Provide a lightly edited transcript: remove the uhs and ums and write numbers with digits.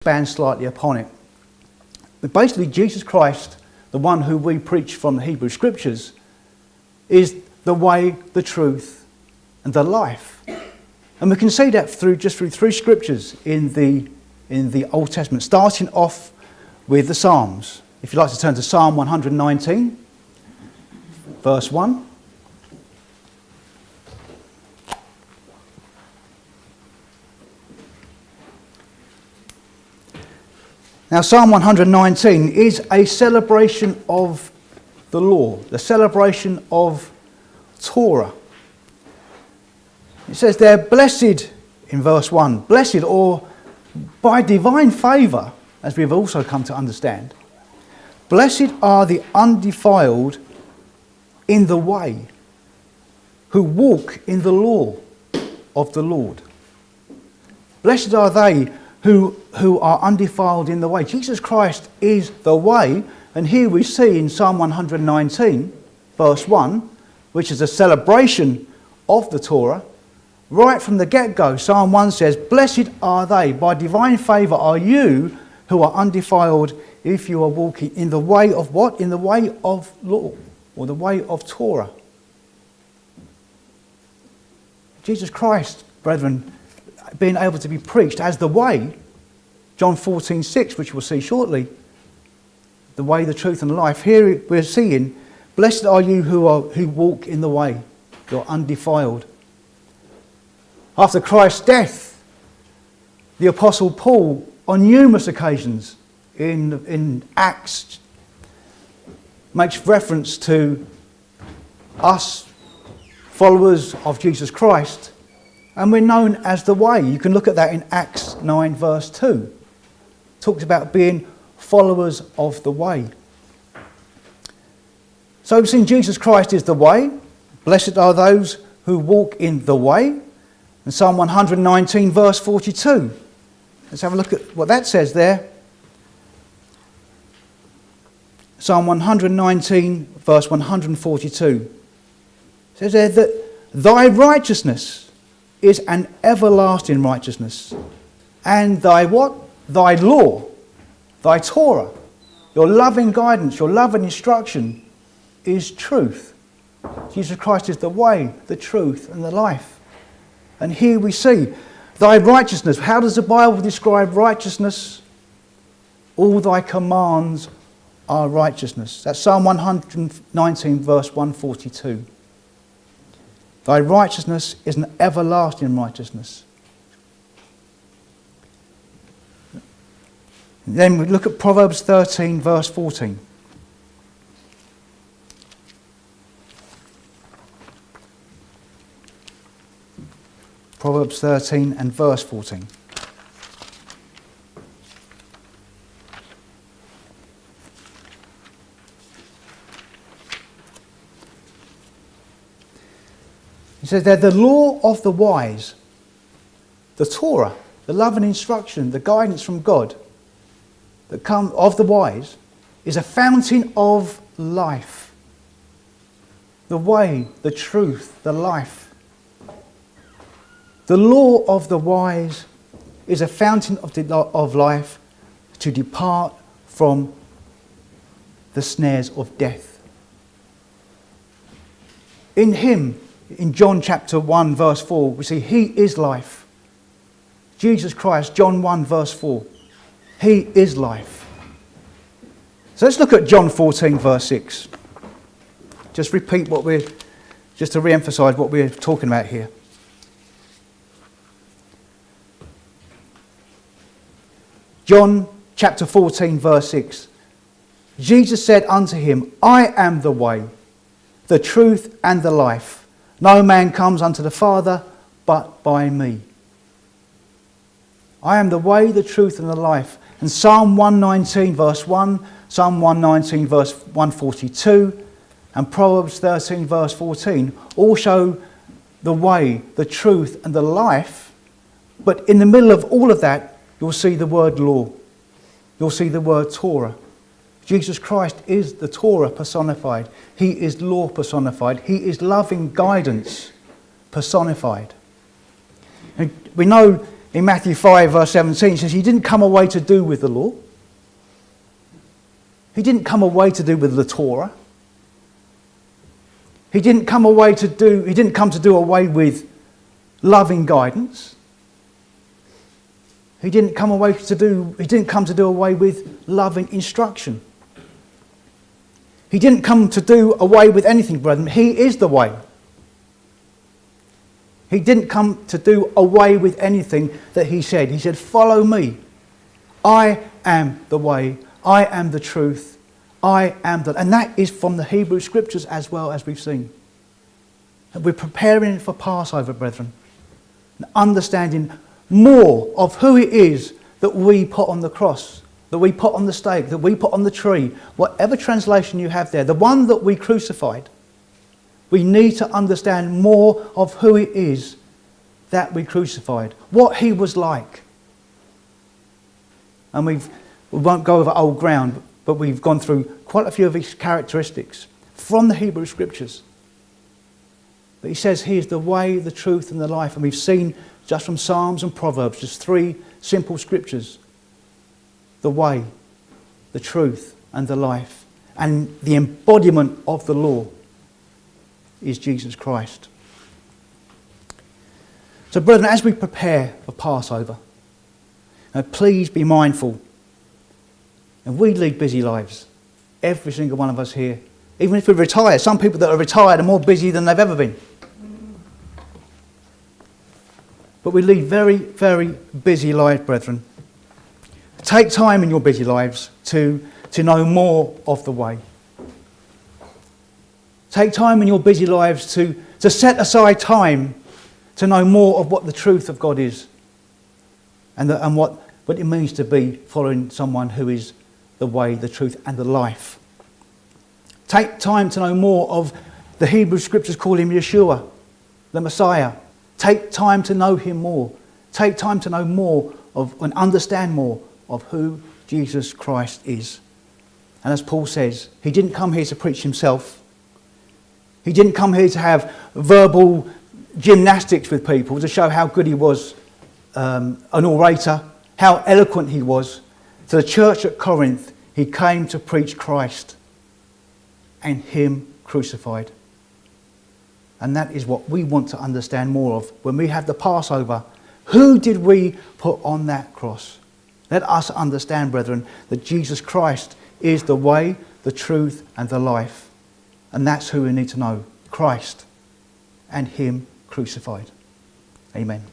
expand slightly upon it. But basically, Jesus Christ, the one who we preach from the Hebrew Scriptures, is the way, the truth, and the life. And we can see that through three scriptures in the Old Testament, starting off with the Psalms. If you'd like to turn to Psalm 119, verse 1. Now, Psalm 119 is a celebration of the law, the celebration of Torah. It says there, blessed, in verse 1, blessed, or by divine favour, as we've also come to understand, blessed are the undefiled in the way, who walk in the law of the Lord. Blessed are they who are undefiled in the way. Jesus Christ is the way, and here we see in Psalm 119, verse 1, which is a celebration of the Torah, right from the get-go. Psalm 1 says, blessed are they, by divine favour are you who are undefiled if you are walking in the way of what? In the way of law, or the way of Torah. Jesus Christ, brethren, being able to be preached as the way, John 14:6, which we'll see shortly, the way, the truth and life. Here we're seeing, blessed are you who walk in the way, you're undefiled. After Christ's death, the Apostle Paul, on numerous occasions in Acts, makes reference to us, followers of Jesus Christ, and we're known as the way. You can look at that in Acts 9 verse 2. It talks about being followers of the way. So we've seen Jesus Christ is the way. Blessed are those who walk in the way. And Psalm 119 verse 42. Let's have a look at what that says there. Psalm 119 verse 142. It says there that thy righteousness is an everlasting righteousness. And thy what? Thy law, thy Torah, your loving guidance, your loving instruction is truth. Jesus Christ is the way, the truth, and the life. And here we see thy righteousness. How does the Bible describe righteousness? All thy commands are righteousness. That's Psalm 119 verse 142. Thy righteousness is an everlasting righteousness. Then we look at Proverbs 13 verse 14. Proverbs 13 and verse 14. He says they're the law of the wise, the Torah, the love and instruction, the guidance from God that come of the wise is a fountain of life. The way, the truth, the life. The law of the wise is a fountain of life to depart from the snares of death. In him, in John chapter 1 verse 4, we see he is life. Jesus Christ, John 1 verse 4. He is life. So let's look at John 14 verse 6. Just to re-emphasize what we're talking about here. John chapter 14 verse 6. Jesus said unto him, I am the way, the truth and the life. No man comes unto the Father but by me. I am the way, the truth and the life. And Psalm 119 verse 1, Psalm 119 verse 142 and Proverbs 13 verse 14 all show the way, the truth and the life. But in the middle of all of that, you'll see the word law. You'll see the word Torah. Jesus Christ is the Torah personified. He is law personified. He is loving guidance personified. And we know in Matthew 5 verse 17, it says he didn't come away to do with the law. He didn't come away to do with the Torah. He didn't come to do away with loving guidance. He didn't come to do away with loving instruction. He didn't come to do away with anything, brethren. He is the way. He didn't come to do away with anything that he said. He said, follow me. I am the way. I am the truth. And that is from the Hebrew Scriptures as well, as we've seen. And we're preparing for Passover, brethren. And understanding more of who it is that we put on the cross, that we put on the stake, that we put on the tree, whatever translation you have there, the one that we crucified. We need to understand more of who it is that we crucified, what he was like. And we won't go over old ground, but we've gone through quite a few of his characteristics from the Hebrew Scriptures. But he says he is the way, the truth and the life. And we've seen just from Psalms and Proverbs, just 3 simple scriptures. The way, the truth and the life. And the embodiment of the law is Jesus Christ. So brethren, as we prepare for Passover, please be mindful. And we lead busy lives. Every single one of us here. Even if we retire, some people that are retired are more busy than they've ever been. But we lead very, very busy lives, brethren. Take time in your busy lives to know more of the way. Take time in your busy lives to set aside time to know more of what the truth of God is and what it means to be following someone who is the way, the truth and the life. Take time to know more of the Hebrew Scriptures call him Yeshua, the Messiah. Take time to know him more. Take time to know more of and understand more of who Jesus Christ is. And as Paul says, he didn't come here to preach himself. He didn't come here to have verbal gymnastics with people to show how good he was, an orator, how eloquent he was. To the church at Corinth, he came to preach Christ and him crucified. And that is what we want to understand more of when we have the Passover. Who did we put on that cross? Let us understand, brethren, that Jesus Christ is the way, the truth and the life. And that's who we need to know, Christ and him crucified. Amen.